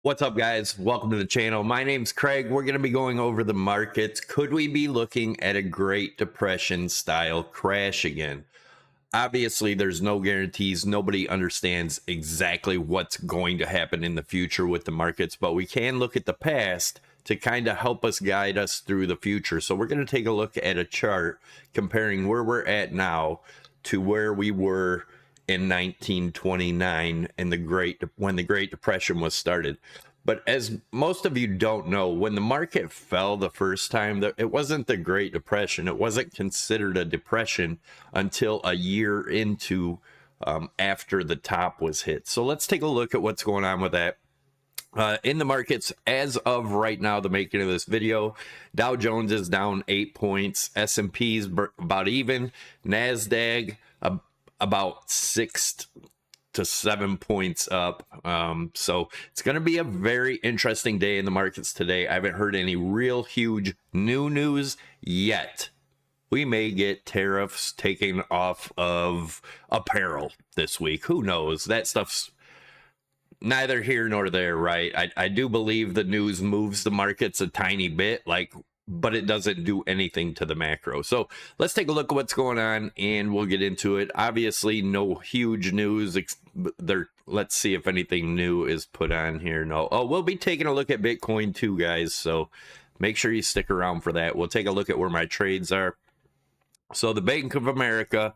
What's up, guys? Welcome to the channel. My name's Craig. We're going to be going over the markets. Could we be looking at a Great Depression style crash again? Obviously, there's no guarantees. Nobody understands exactly what's going to happen in the future with the markets, but we can look at the past to kind of help us guide us through the future. So we're going to take a look at a chart comparing where we're at now to where we were in 1929 and when the Great Depression was started. But as most of you don't know, when the market fell the first time, it wasn't the Great Depression. It wasn't considered a depression until a year into after the top was hit. So let's take a look at what's going on with that. In the markets as of right now, the making of this video, Dow Jones is down 8 points, S&P's about even, NASDAQ about 6 to 7 points up. So it's going to be a very interesting day in the markets today. I haven't heard any real huge new news yet. We may get tariffs taken off of apparel this week. Who knows? That stuff's neither here nor there, right? I do believe the news moves the markets a tiny bit, but it doesn't do anything to the macro. So let's take a look at what's going on and we'll get into it. Obviously, no huge news there. Let's see if anything new is put on here. No. Oh, we'll be taking a look at Bitcoin too, guys. So make sure you stick around for that. We'll take a look at where my trades are. So the Bank of America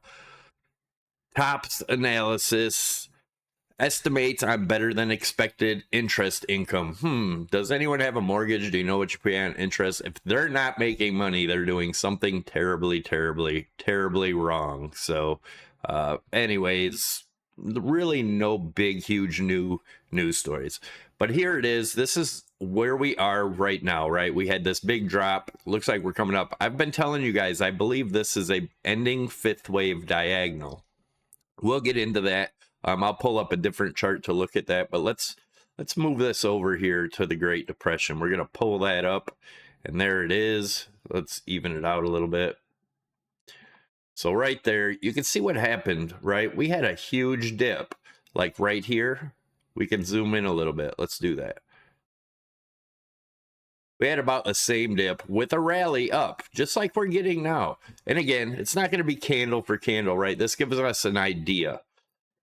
tops analysis estimates on better than expected interest income. Does anyone have a mortgage? Do you know what you pay on interest? If they're not making money, they're doing something terribly, terribly, terribly wrong. So anyways, really no big, huge new news stories. But here it is. This is where we are right now, right? We had this big drop. Looks like we're coming up. I've been telling you guys, I believe this is a ending fifth wave diagonal. We'll get into that. I'll pull up a different chart to look at that, but let's move this over here to the Great Depression. We're going to pull that up, and there it is. Let's even it out a little bit. So right there, you can see what happened, right? We had a huge dip, like right here. We can zoom in a little bit. Let's do that. We had about the same dip with a rally up, just like we're getting now. And again, it's not going to be candle for candle, right? This gives us an idea.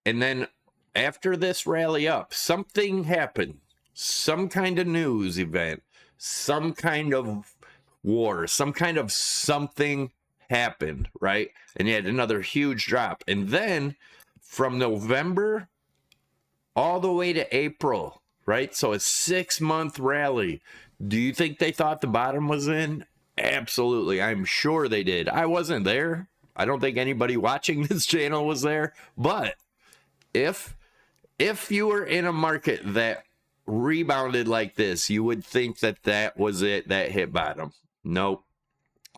And then after this rally up, something happened, some kind of news event, some kind of war, some kind of something happened, right? And you had another huge drop. And then from November all the way to April, right? So a 6-month rally. Do you think they thought the bottom was in? Absolutely. I'm sure they did. I wasn't there. I don't think anybody watching this channel was there, but if you were in a market that rebounded like this, you would think that that was it, that hit bottom. Nope.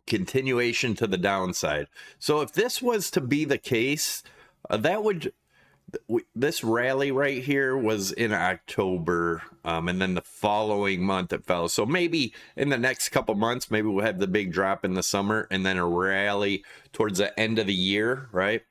Continuation to the downside. So if this was to be the case, this rally right here was in October, and then the following month it fell. So maybe in the next couple months, maybe we'll have the big drop in the summer and then a rally towards the end of the year, right?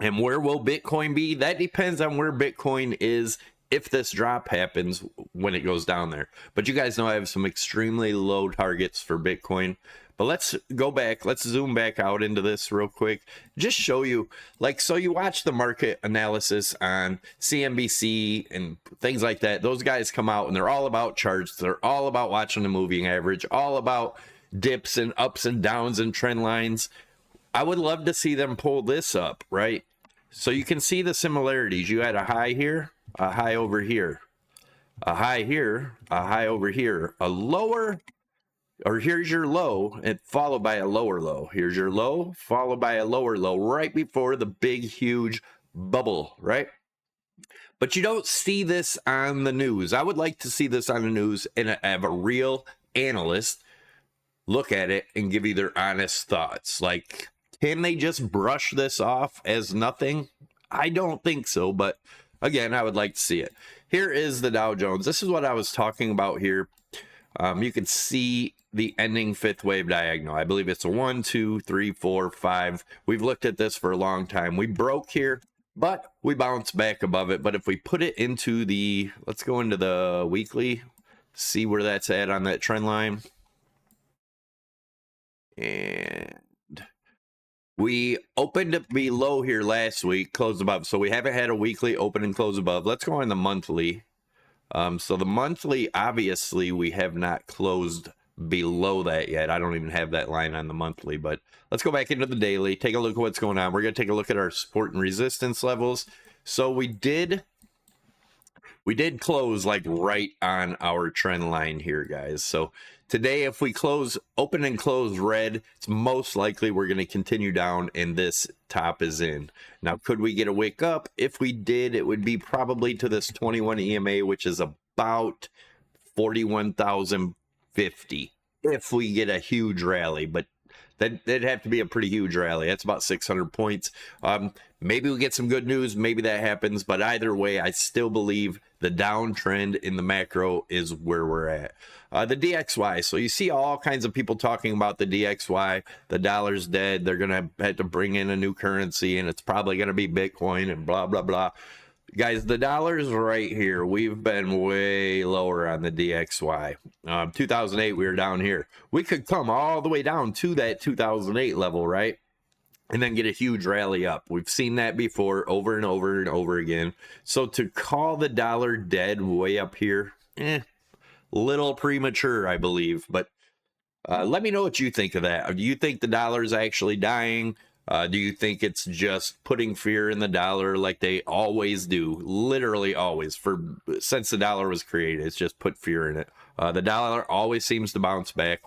And where will Bitcoin be? That depends on where Bitcoin is if this drop happens when it goes down there. But you guys know I have some extremely low targets for Bitcoin. But let's go back. Let's zoom back out into this real quick. Just show you, so you watch the market analysis on CNBC and things like that. Those guys come out and they're all about charts. They're all about watching the moving average, all about dips and ups and downs and trend lines. I would love to see them pull this up, right? So you can see the similarities. You had a high here, a high over here, a high here, a high over here, a lower, or here's your low and followed by a lower low. Here's your low followed by a lower low right before the big, huge bubble, right? But you don't see this on the news. I would like to see this on the news and have a real analyst look at it and give you their honest thoughts. Like, can they just brush this off as nothing? I don't think so, but again, I would like to see it. Here is the Dow Jones. This is what I was talking about here. You can see the ending fifth wave diagonal. I believe it's a 1, 2, 3, 4, 5. We've looked at this for a long time. We broke here, but we bounce back above it. But if we put it into the, let's go into the weekly, see where that's at on that trend line. And we opened up below here last week, closed above. So we haven't had a weekly open and close above. Let's go on the monthly. So the monthly, obviously, we have not closed below that yet. I don't even have that line on the monthly, but let's go back into the daily, take a look at what's going on. We're going to take a look at our support and resistance levels. So we did close like right on our trend line here, guys. So today, if we close, open and close red, it's most likely we're going to continue down and this top is in. Now, could we get a wake up? If we did, it would be probably to this 21 EMA, which is about 41,050 if we get a huge rally, but that'd have to be a pretty huge rally. That's about 600 points. Maybe we get some good news. Maybe that happens. But either way, I still believe the downtrend in the macro is where we're at. The DXY. So you see all kinds of people talking about the DXY. The dollar's dead. They're going to have to bring in a new currency, and it's probably going to be Bitcoin and blah, blah, blah. Guys, the dollar's right here. We've been way lower on the DXY. 2008, we were down here. We could come all the way down to that 2008 level, right? And then get a huge rally up. We've seen that before over and over and over again. So to call the dollar dead way up here, little premature, I believe. But let me know what you think of that. Do you think the dollar is actually dying? Do you think it's just putting fear in the dollar like they always do? Literally always. Since the dollar was created, it's just put fear in it. The dollar always seems to bounce back.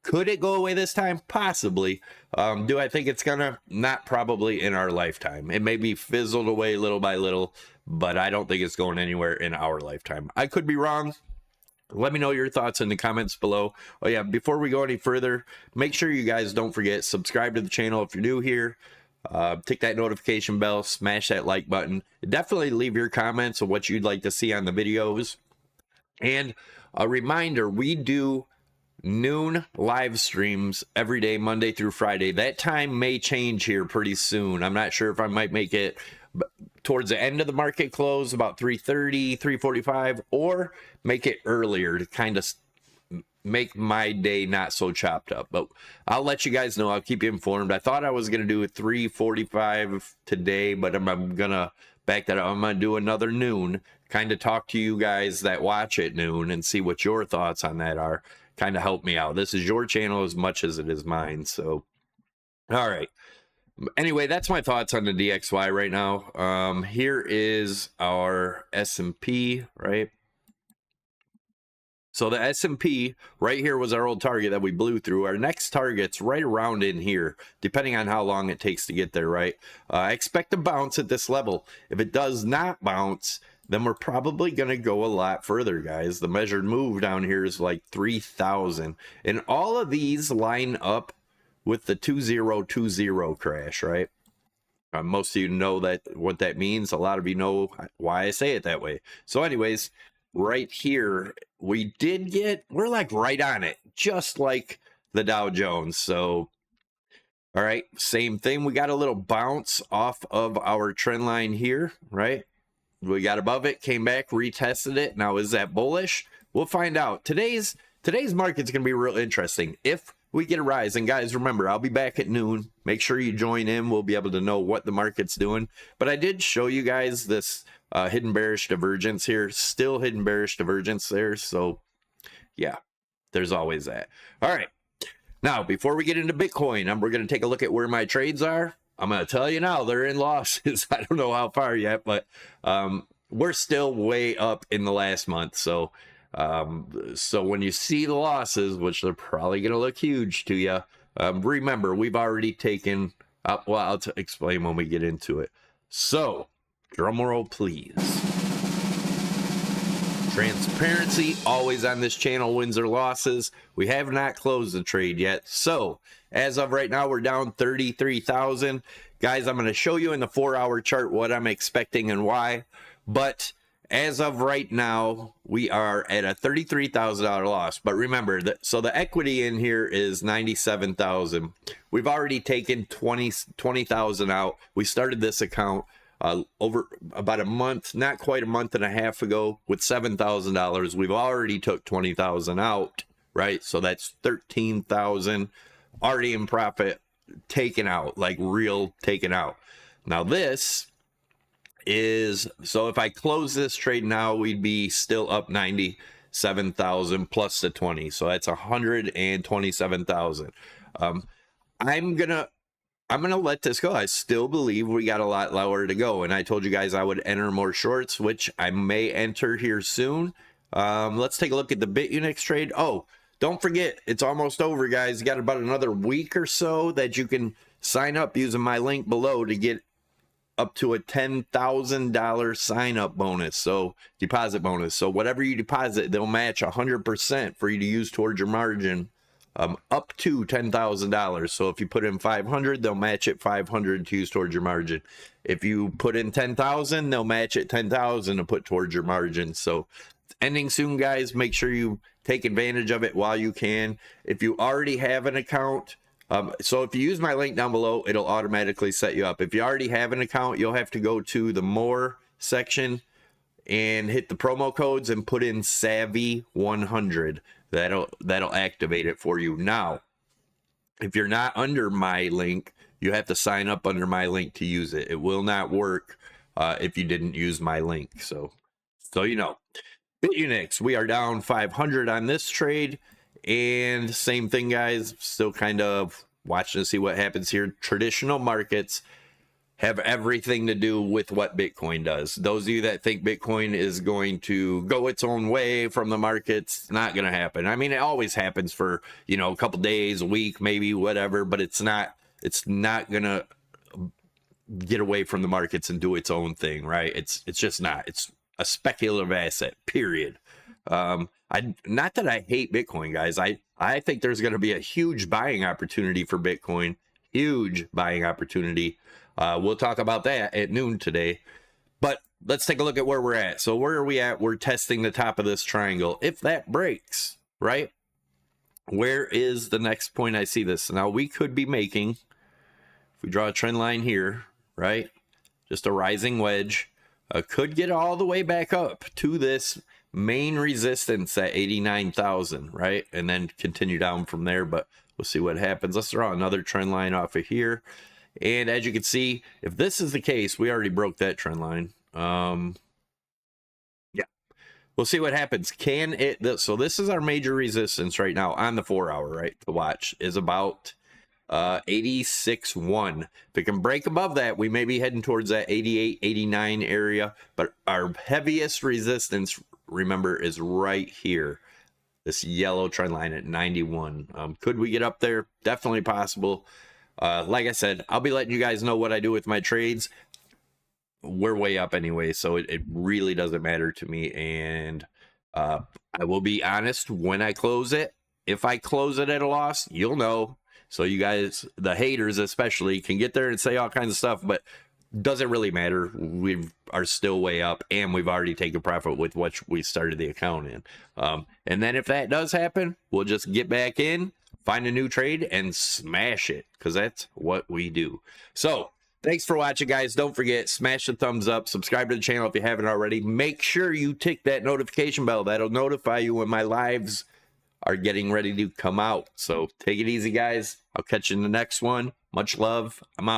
Could it go away this time? Possibly. Do I think it's gonna? Not probably in our lifetime. It may be fizzled away little by little, but I don't think it's going anywhere in our lifetime. I could be wrong. Let me know your thoughts in the comments below. Oh yeah, before we go any further, make sure you guys don't forget, subscribe to the channel if you're new here. Tick that notification bell, smash that like button. Definitely leave your comments on what you'd like to see on the videos. And a reminder, we do noon live streams every day, Monday through Friday. That time may change here pretty soon. I'm not sure if I might make it towards the end of the market close, about 3:30, 3:45, or make it earlier to kind of make my day not so chopped up. But I'll let you guys know. I'll keep you informed. I thought I was going to do a 3:45 today, but I'm going to back that up. I'm going to do another noon, kind of talk to you guys that watch at noon and see what your thoughts on that are. Kind of help me out. This is your channel as much as it is mine. So, all right. Anyway, that's my thoughts on the DXY right now. Here is our S&P, right? So the S&P right here was our old target that we blew through. Our next target's right around in here, depending on how long it takes to get there, right? I expect to bounce at this level. If it does not bounce, then we're probably going to go a lot further, guys. The measured move down here is like 3,000. And all of these line up with the 2020 crash, right? Most of you know what that means. A lot of you know why I say it that way. So anyways, right here, we're like right on it, just like the Dow Jones. So, all right, same thing. We got a little bounce off of our trend line here, right? We got above it, came back, retested it. Now, is that bullish? We'll find out. Today's market's going to be real interesting if we get a rise. And guys, remember, I'll be back at noon. Make sure you join in. We'll be able to know what the market's doing. But I did show you guys this hidden bearish divergence here. Still hidden bearish divergence there. So, yeah, there's always that. All right. Now, before we get into Bitcoin, we're going to take a look at where my trades are. I'm going to tell you now, they're in losses. I don't know how far yet, but we're still way up in the last month. So when you see the losses, which they're probably going to look huge to you, remember, we've already taken, well, I'll explain when we get into it. So, drum roll, please. Transparency, always on this channel, wins or losses. We have not closed the trade yet. So, as of right now, we're down 33,000. Guys, I'm going to show you in the 4-hour chart what I'm expecting and why. But as of right now, we are at a $33,000 loss. But remember, so the equity in here is 97,000. We've already taken 20,000 out. We started this account over about a month, not quite a month and a half ago, with $7,000. We've already took 20,000 out, right? So that's 13,000 already in profit, taken out, like real taken out. Now this is, so if I close this trade now, we'd be still up 97,000 plus the 20, so that's 127,000. I'm gonna let this go. I still believe we got a lot lower to go, and I told you guys I would enter more shorts, which I may enter here soon. Let's take a look at the BITUNIX trade. Oh, don't forget, it's almost over, guys. You got about another week or so that you can sign up using my link below to get up to a $10,000 sign-up bonus, so deposit bonus. So whatever you deposit, they'll match 100% for you to use towards your margin, up to $10,000. So if you put in 500, they'll match it 500 to use towards your margin. If you put in 10,000, they'll match it 10,000 to put towards your margin. So it's ending soon, guys. Make sure you take advantage of it while you can. If you already have an account, so if you use my link down below, it'll automatically set you up. If you already have an account, you'll have to go to the more section and hit the promo codes and put in Savvy100. That'll activate it for you. Now, if you're not under my link, you have to sign up under my link to use it. It will not work if you didn't use my link. So you know. BITUNIX, we are down 500 on this trade. And same thing, guys, still kind of watching to see what happens here. Traditional markets have everything to do with what Bitcoin does. Those of you that think Bitcoin is going to go its own way from the markets, not going to happen. I mean, it always happens for, you know, a couple days, a week, maybe, whatever, but it's not going to get away from the markets and do its own thing, right? It's just not. It's a speculative asset, period. Not that I hate Bitcoin, guys. I think there's going to be a huge buying opportunity for Bitcoin, huge buying opportunity. We'll talk about that at noon today, but let's take a look at where we're at. So where are we at? We're testing the top of this triangle. If that breaks, right, where is the next point I see this? Now we could be making, if we draw a trend line here, right, just a rising wedge, could get all the way back up to this main resistance at 89,000, right, and then continue down from there. But we'll see what happens. Let's draw another trend line off of here, and as you can see, if this is the case, we already broke that trend line. Yeah, we'll see what happens. Can it, so this is our major resistance right now on the 4 hour, right, to watch, is about 86.1. If it can break above that, we may be heading towards that 88, 89 area, but our heaviest resistance, remember, is right here, this yellow trend line at 91. Could we get up there? Definitely possible. Like I said, I'll be letting you guys know what I do with my trades. We're way up anyway, so it really doesn't matter to me. And I will be honest, when I close it, if I close it at a loss, you'll know. So you guys, the haters especially, can get there and say all kinds of stuff, but doesn't really matter. We are still way up, and we've already taken profit with what we started the account in. And then if that does happen, we'll just get back in, find a new trade, and smash it, because that's what we do. So thanks for watching, guys. Don't forget, smash the thumbs up, subscribe to the channel if you haven't already. Make sure you tick that notification bell. That'll notify you when my lives are getting ready to come out. So take it easy, guys. I'll catch you in the next one. Much love. I'm out.